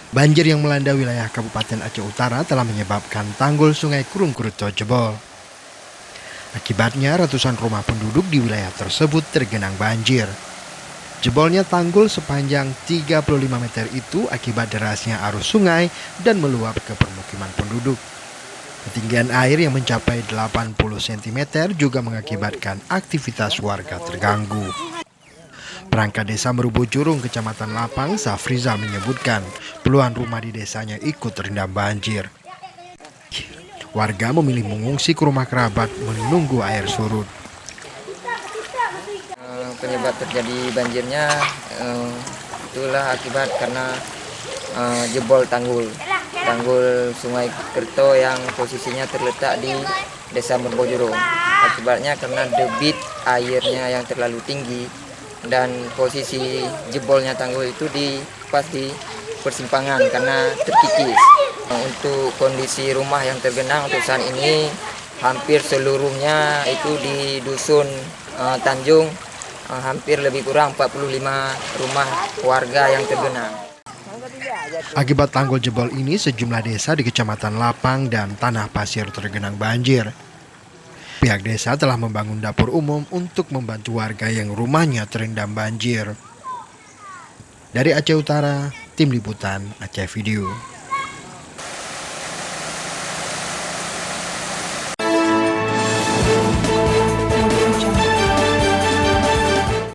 Banjir yang melanda wilayah Kabupaten Aceh Utara telah menyebabkan tanggul Sungai Kurung Kuruto jebol. Akibatnya ratusan rumah penduduk di wilayah tersebut tergenang banjir. Jebolnya tanggul sepanjang 35 meter itu akibat derasnya arus sungai dan meluap ke permukiman penduduk. Ketinggian air yang mencapai 80 cm juga mengakibatkan aktivitas warga terganggu. Perangkat Desa Merubujurung, Kecamatan Lapang, Safrizal menyebutkan puluhan rumah di desanya ikut terendam banjir. Warga memilih mengungsi ke rumah kerabat menunggu air surut. Penyebab terjadi banjirnya itulah akibat karena jebol tanggul Sungai Kerto yang posisinya terletak di Desa Merubujurung. Akibatnya karena debit airnya yang terlalu tinggi dan posisi jebolnya tanggul itu pas di persimpangan karena terkikis. Untuk kondisi rumah yang tergenang untuk saat ini hampir seluruhnya itu di dusun Tanjung, hampir lebih kurang 45 rumah warga yang tergenang. Akibat tanggul jebol ini, sejumlah desa di Kecamatan Lapang dan Tanah Pasir tergenang banjir. Pihak desa telah membangun dapur umum untuk membantu warga yang rumahnya terendam banjir. Dari Aceh Utara, Tim Liputan Aceh Video.